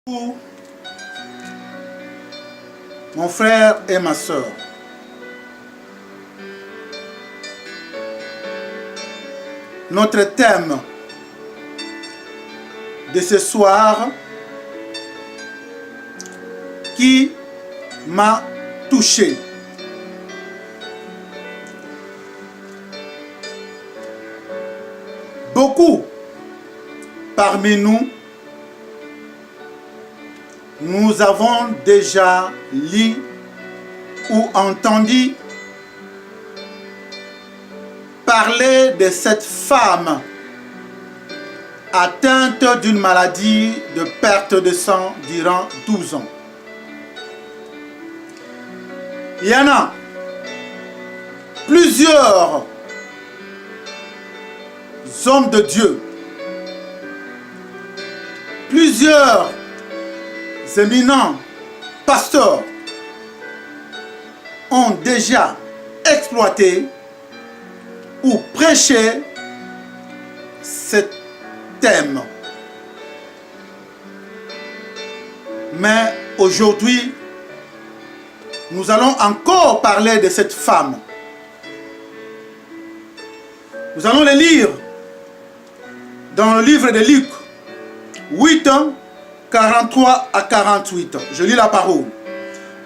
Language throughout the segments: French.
Mon frère et ma soeur, notre thème de ce soir qui m'a touché. Beaucoup parmi nous avons déjà lu ou entendu parler de cette femme atteinte d'une maladie de perte de sang durant 12 ans. Il y en a plusieurs hommes de Dieu, plusieurs éminents pasteurs ont déjà exploité ou prêché ce thème. Mais aujourd'hui, nous allons encore parler de cette femme. Nous allons le lire dans le livre de Luc 8, 43 à 48. Je lis la parole.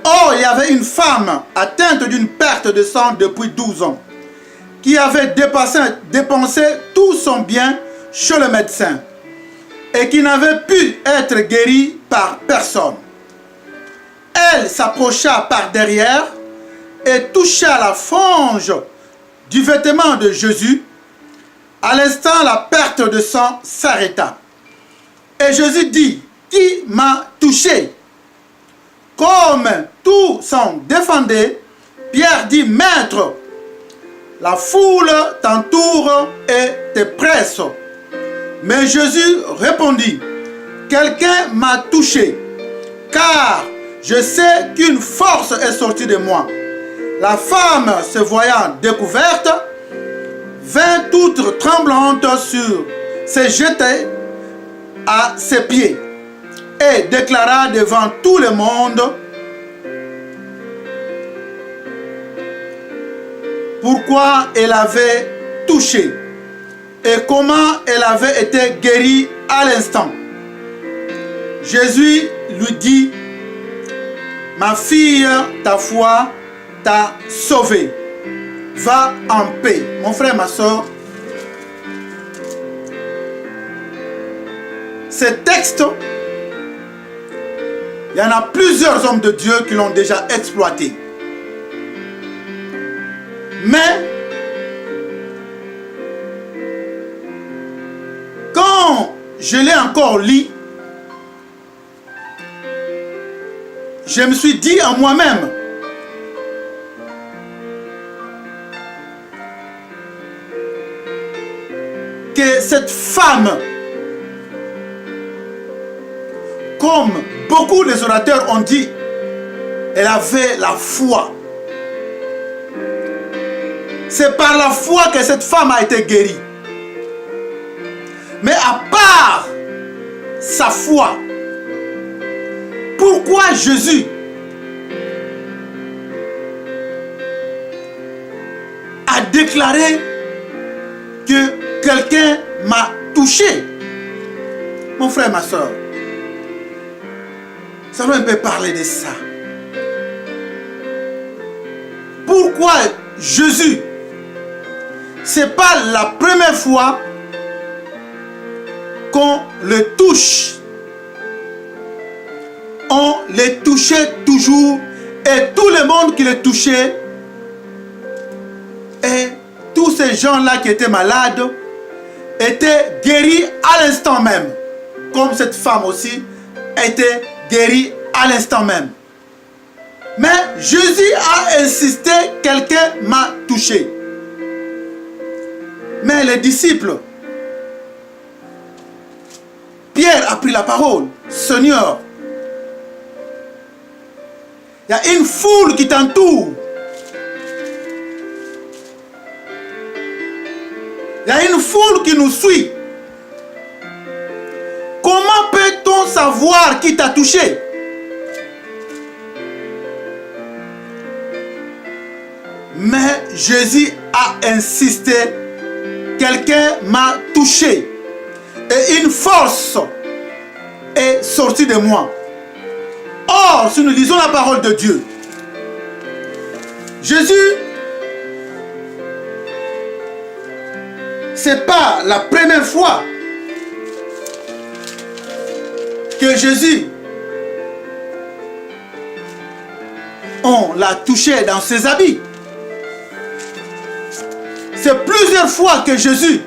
Or, il y avait une femme atteinte d'une perte de sang depuis 12 ans, qui avait dépensé tout son bien chez le médecin et qui n'avait pu être guérie par personne. Elle s'approcha par derrière et toucha la frange du vêtement de Jésus. À l'instant, la perte de sang s'arrêta. Et Jésus dit: qui m'a touché? Comme tous s'en défendaient, Pierre dit: Maître, la foule t'entoure et te presse. Mais Jésus répondit: quelqu'un m'a touché, car je sais qu'une force est sortie de moi. La femme, se voyant découverte, vint toute tremblante se jeter à ses pieds et déclara devant tout le monde pourquoi elle avait touché et comment elle avait été guérie à l'instant. Jésus lui dit: ma fille, ta foi t'a sauvée. Va en paix. Mon frère, ma soeur, ce texte, il y en a plusieurs hommes de Dieu qui l'ont déjà exploité. Mais quand je l'ai encore lu, je me suis dit en moi-même: que cette femme, comme beaucoup des orateurs ont dit, elle avait la foi. C'est par la foi que cette femme a été guérie. Mais à part sa foi, pourquoi Jésus a déclaré que quelqu'un m'a touché? Mon frère, ma soeur, nous allons un peu parler de ça. Pourquoi Jésus? C'est pas la première fois qu'on le touche. On le touchait toujours, et tout le monde qui le touchait, et tous ces gens-là qui étaient malades étaient guéris à l'instant même, comme cette femme aussi était guérie à l'instant même. Mais Jésus a insisté: quelqu'un m'a touché. Mais les disciples, Pierre a pris la parole: Seigneur, il y a une foule qui t'entoure. Il y a une foule qui nous suit. Comment peut-on Comment savoir qui t'a touché? Mais Jésus a insisté. Quelqu'un m'a touché. Et une force est sortie de moi. Or, si nous lisons la parole de Dieu, Jésus, c'est pas la première fois que Jésus, on l'a touché dans ses habits. C'est plusieurs fois que Jésus,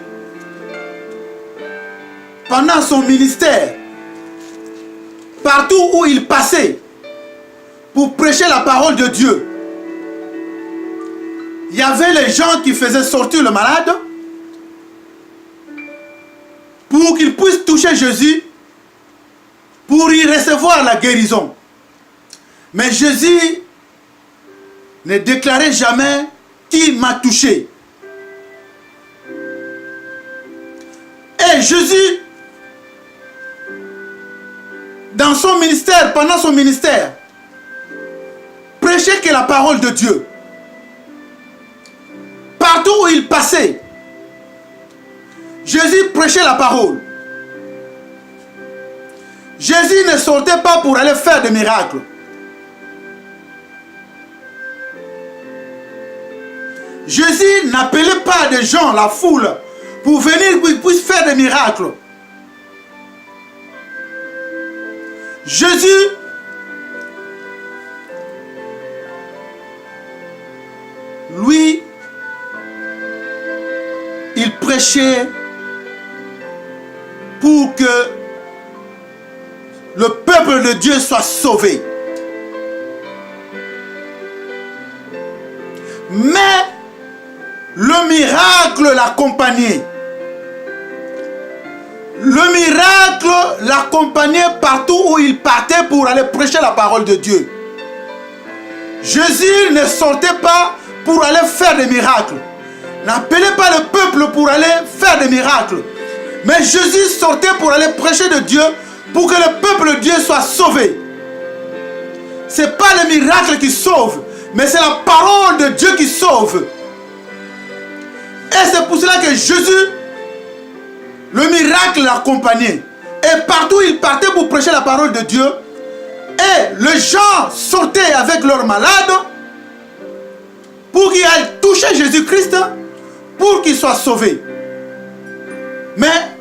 pendant son ministère, partout où il passait pour prêcher la parole de Dieu, il y avait les gens qui faisaient sortir le malade pour qu'il puisse toucher Jésus pour y recevoir la guérison. Mais Jésus ne déclarait jamais qui m'a touché. Et Jésus, dans son ministère, pendant son ministère, prêchait que la parole de Dieu. Partout où il passait, Jésus prêchait la parole. Jésus ne sortait pas pour aller faire des miracles. Jésus n'appelait pas des gens, la foule, pour venir pour qu'ils puissent faire des miracles. Jésus lui, il prêchait pour que le peuple de Dieu soit sauvé. Mais le miracle l'accompagnait. Le miracle l'accompagnait partout où il partait pour aller prêcher la parole de Dieu. Jésus ne sortait pas pour aller faire des miracles. N'appelait pas le peuple pour aller faire des miracles. Mais Jésus sortait pour aller prêcher de Dieu pour que le peuple de Dieu soit sauvé. Ce n'est pas le miracle qui sauve, mais c'est la parole de Dieu qui sauve. Et c'est pour cela que Jésus, le miracle l'accompagnait. Et partout il partait pour prêcher la parole de Dieu. Et les gens sortaient avec leurs malades pour qu'ils aillent toucher Jésus-Christ pour qu'ils soient sauvés. Mais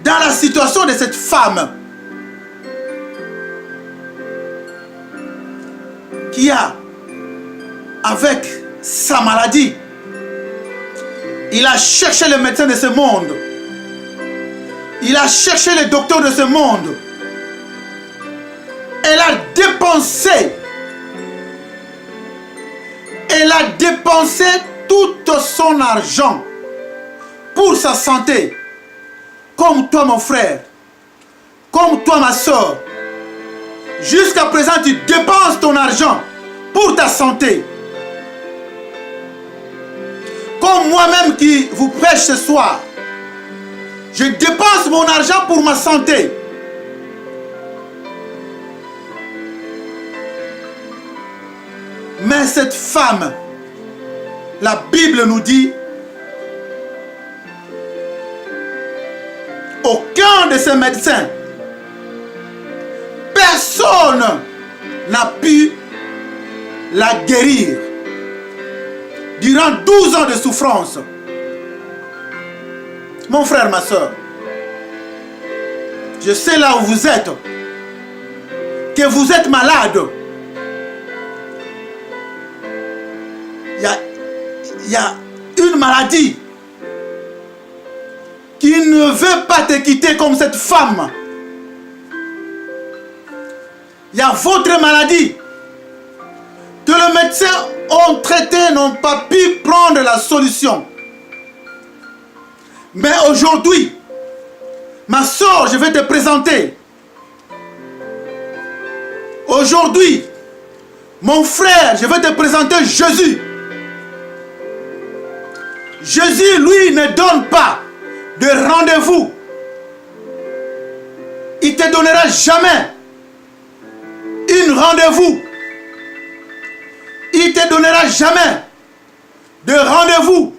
dans la situation de cette femme qui a, avec sa maladie, il a cherché les médecins de ce monde. Il a cherché les docteurs de ce monde. Elle a dépensé. Elle a dépensé tout son argent pour sa santé. Comme toi mon frère. Comme toi ma soeur. Jusqu'à présent tu dépenses ton argent pour ta santé. Comme moi-même qui vous prêche ce soir. Je dépense mon argent pour ma santé. Mais cette femme, la Bible nous dit, aucun de ces médecins, personne n'a pu la guérir durant 12 ans de souffrance. Mon frère, ma soeur, je sais là où vous êtes, que vous êtes malade. Il y a une maladie qui ne veut pas te quitter comme cette femme. Il y a votre maladie que les médecins ont traité, n'ont pas pu prendre la solution. Mais aujourd'hui, ma soeur, je vais te présenter. Aujourd'hui, mon frère, je vais te présenter Jésus. Jésus, lui, ne donne pas de rendez-vous il ne te donnera jamais un rendez-vous. Il ne te donnera jamais de rendez-vous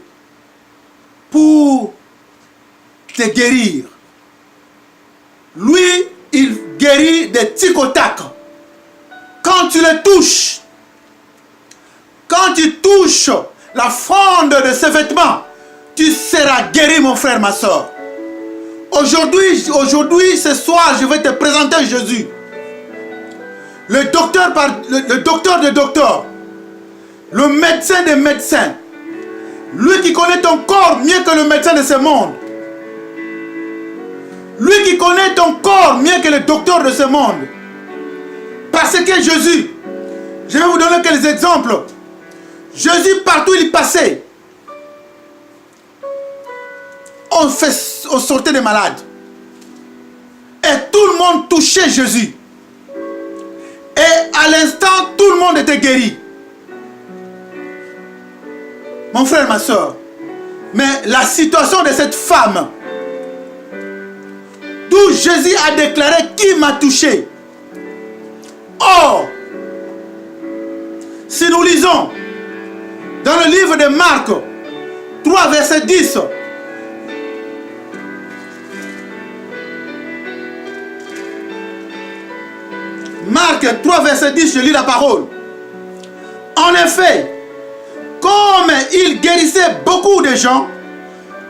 pour te guérir. Lui, il guérit des tic au tac. Quand tu le touches, quand tu touches la fronde de ses vêtements, tu seras guéri, mon frère, ma soeur. Aujourd'hui, ce soir, je vais te présenter Jésus. Le docteur des docteurs. Le médecin des médecins. Lui qui connaît ton corps mieux que le médecin de ce monde. Lui qui connaît ton corps mieux que le docteur de ce monde. Parce que Jésus, je vais vous donner quelques exemples. Jésus, partout il passait, on sortait des malades. Et tout le monde touchait Jésus. Et à l'instant, tout le monde était guéri. Mon frère, ma soeur. Mais la situation de cette femme, d'où Jésus a déclaré qui m'a touché. Or, si nous lisons dans le livre de Marc 3, verset 10, Marc 3, verset 10, je lis la parole. En effet, comme il guérissait beaucoup de gens,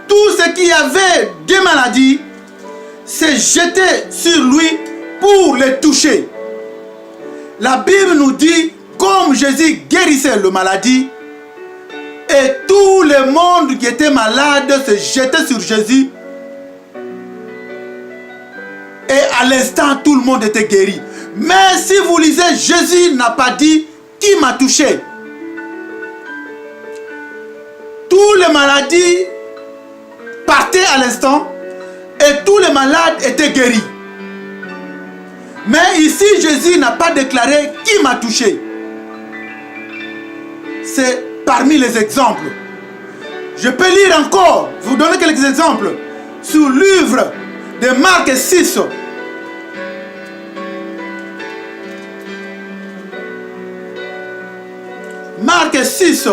tous ceux qui avaient des maladies se jetaient sur lui pour les toucher. La Bible nous dit, comme Jésus guérissait les maladies, et tout le monde qui était malade se jetait sur Jésus, et à l'instant, tout le monde était guéri. Mais si vous lisez, Jésus n'a pas dit qui m'a touché. Toutes les maladies partaient à l'instant et tous les malades étaient guéris. Mais ici, Jésus n'a pas déclaré qui m'a touché. C'est parmi les exemples. Je peux lire encore, vous donner quelques exemples sur le livre de Marc 6. Marc 6.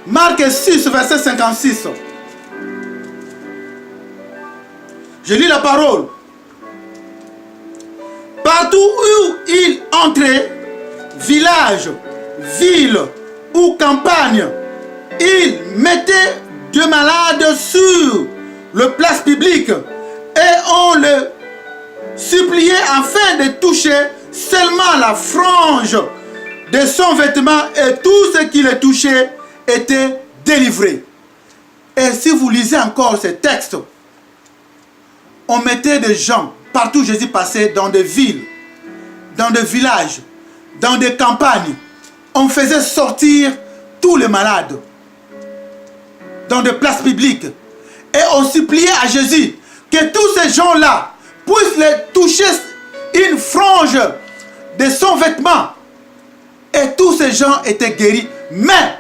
Marc 6, verset 56. Je lis la parole. Partout où il entrait, village, ville ou campagne, il mettait de malades sur le place publique et on le suppliait afin de toucher seulement la frange de son vêtement et tout ce qui le touchait était délivré. Et si vous lisez encore ces textes, on mettait des gens partout où Jésus passait, dans des villes, dans des villages, dans des campagnes. On faisait sortir tous les malades dans des places publiques. Et on suppliait à Jésus que tous ces gens-là puissent les toucher une frange de son vêtement. Et tous ces gens étaient guéris. Mais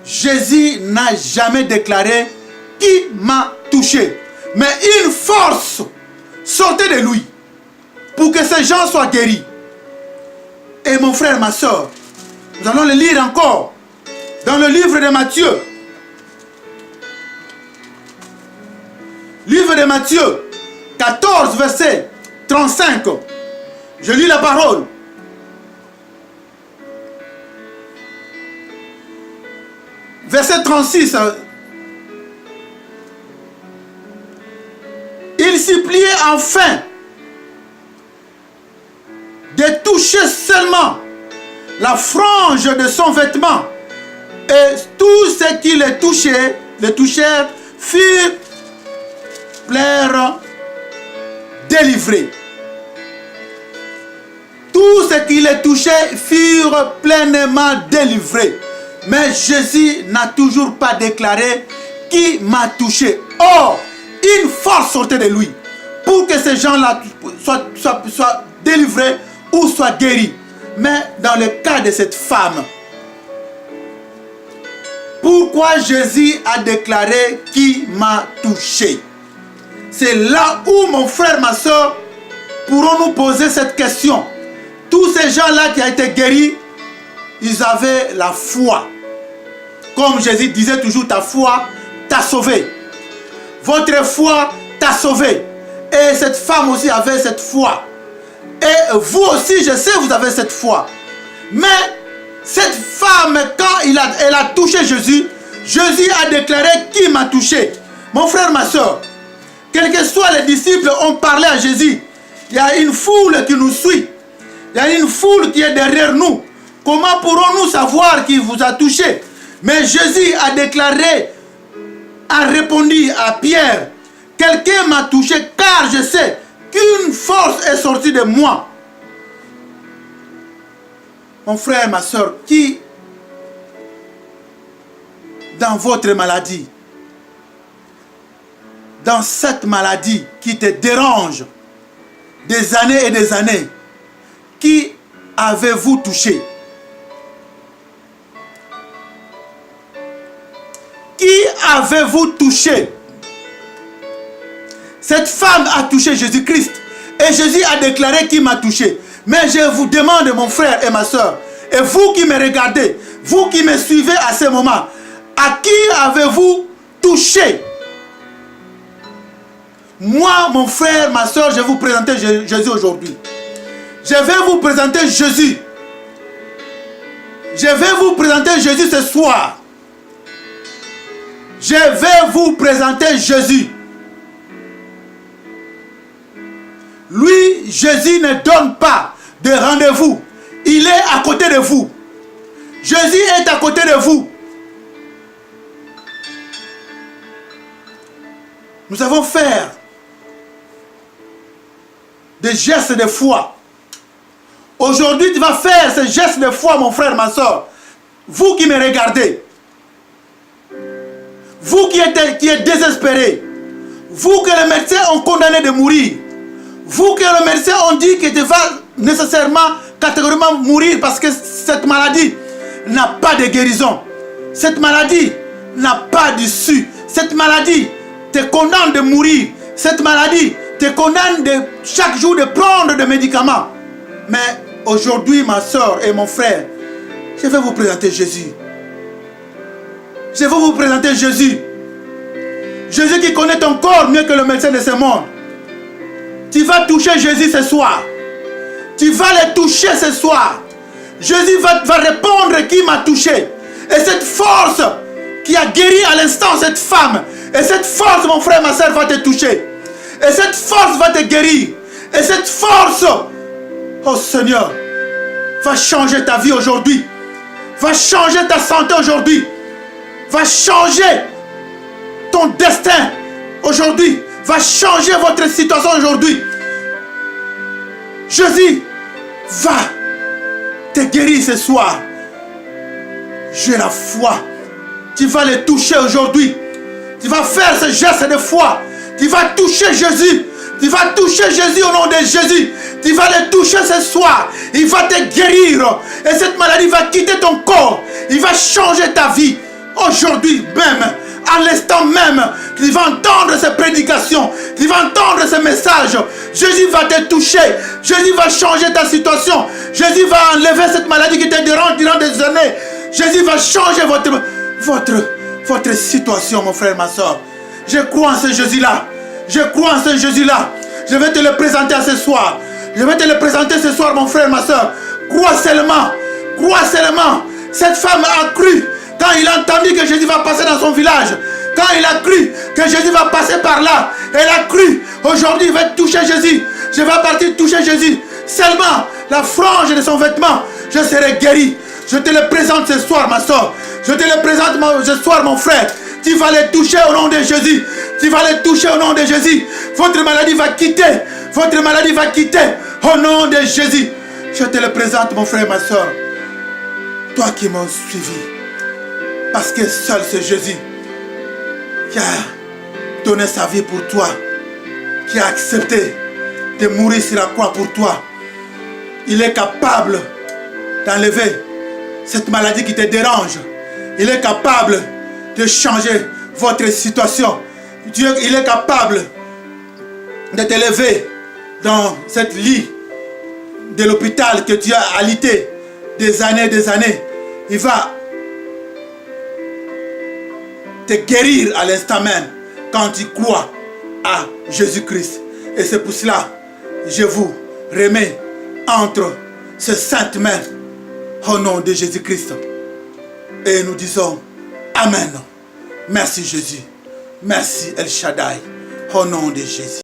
Jésus n'a jamais déclaré qui m'a touché. Mais une force sortait de lui pour que ces gens soient guéris. Et mon frère, ma soeur, nous allons le lire encore dans le livre de Matthieu. Livre de Matthieu 14, verset 35. Je lis la parole. Verset 36. Il suppliait enfin de toucher seulement la frange de son vêtement. Et tous ceux qui le touchèrent furent pleinement délivrés. Tous ceux qui le touchaient furent pleinement délivrés. Mais Jésus n'a toujours pas déclaré qui m'a touché. Or, une force sortait de lui pour pour que ces gens-là soient délivrés ou soient guéris. Mais dans le cas de cette femme, pourquoi Jésus a déclaré qui m'a touché? C'est là où mon frère, ma soeur, pourront nous poser cette question. Tous ces gens-là qui ont été guéris, ils avaient la foi. Comme Jésus disait toujours, ta foi t'a sauvé. Votre foi t'a sauvé. Et cette femme aussi avait cette foi. Et vous aussi, je sais, vous avez cette foi. Mais cette femme, quand elle a touché Jésus, Jésus a déclaré qui m'a touché. Mon frère, ma soeur, quels que soient les disciples ont parlé à Jésus. Il y a une foule qui nous suit. Il y a une foule qui est derrière nous. Comment pourrons-nous savoir qui vous a touché? Mais Jésus a déclaré, a répondu à Pierre, quelqu'un m'a touché car je sais qu'une force est sortie de moi. Mon frère, ma soeur, qui dans votre maladie, dans cette maladie qui te dérange des années et des années, qui avez-vous touché? Qui avez-vous touché? Cette femme a touché Jésus-Christ et Jésus a déclaré qui m'a touché. Mais je vous demande, mon frère et ma soeur, et vous qui me regardez, vous qui me suivez à ce moment, à qui avez-vous touché? Moi, mon frère, ma soeur, je vais vous présenter Jésus aujourd'hui. Je vais vous présenter Jésus. Je vais vous présenter Jésus ce soir. Je vais vous présenter Jésus. Lui, Jésus ne donne pas de rendez-vous. Il est à côté de vous. Jésus est à côté de vous. Nous savons faire des gestes de foi. Aujourd'hui, tu vas faire ces gestes de foi, mon frère, ma soeur. Vous qui me regardez. Vous qui êtes désespéré. Vous que les médecins ont condamné de mourir. Vous que les médecins ont dit que tu vas nécessairement, catégoriquement mourir parce que cette maladie n'a pas de guérison. Cette maladie n'a pas d'issue. Cette maladie te condamne de mourir. Cette maladie te condamne de chaque jour de prendre des médicaments. Mais aujourd'hui, ma soeur et mon frère, je vais vous présenter Jésus. Je vais vous présenter Jésus. Jésus qui connaît ton corps mieux que le médecin de ce monde. Tu vas toucher Jésus ce soir. Tu vas le toucher ce soir. Jésus va répondre qui m'a touché. Et cette force qui a guéri à l'instant cette femme. Et cette force, mon frère, ma soeur, va te toucher. Et cette force va te guérir. Et cette force, oh Seigneur, va changer ta vie aujourd'hui. Va changer ta santé aujourd'hui. Va changer ton destin aujourd'hui. Va changer votre situation aujourd'hui. Jésus va te guérir ce soir. J'ai la foi. Tu vas le toucher aujourd'hui. Tu vas faire ce geste de foi. Tu vas toucher Jésus. Tu vas toucher Jésus au nom de Jésus. Tu vas le toucher ce soir. Il va te guérir. Et cette maladie va quitter ton corps. Il va changer ta vie. Aujourd'hui même, à l'instant même, tu vas entendre ces prédications, tu vas entendre ces messages. Jésus va te toucher, Jésus va changer ta situation, Jésus va enlever cette maladie qui te dérange durant des années. Jésus va changer votre situation, mon frère, ma soeur. Je crois en ce Jésus-là. Je crois en ce Jésus-là. Je vais te le présenter ce soir. Je vais te le présenter ce soir, mon frère, ma soeur. Crois seulement. Crois seulement. Cette femme a cru. Quand il a entendu que Jésus va passer dans son village, quand il a cru que Jésus va passer par là, elle a cru, aujourd'hui il va toucher Jésus, je vais partir toucher Jésus, seulement la frange de son vêtement, je serai guéri. Je te le présente ce soir, ma soeur, je te le présente ce soir, mon frère, tu vas le toucher au nom de Jésus, tu vas le toucher au nom de Jésus, votre maladie va quitter, au nom de Jésus. Je te le présente, mon frère, ma soeur, toi qui m'as suivi. Parce que seul c'est Jésus qui a donné sa vie pour toi. qui a accepté de mourir sur la croix pour toi. Il est capable d'enlever cette maladie qui te dérange. Il est capable de changer votre situation. Dieu, il est capable de te lever dans cette lit de l'hôpital que tu as alité des années. Il va te guérir à l'instant même quand tu crois à Jésus-Christ. Et c'est pour cela que je vous remets entre ces saintes mains au nom de Jésus-Christ. Et nous disons Amen. Merci Jésus. Merci El Shaddai. Au nom de Jésus.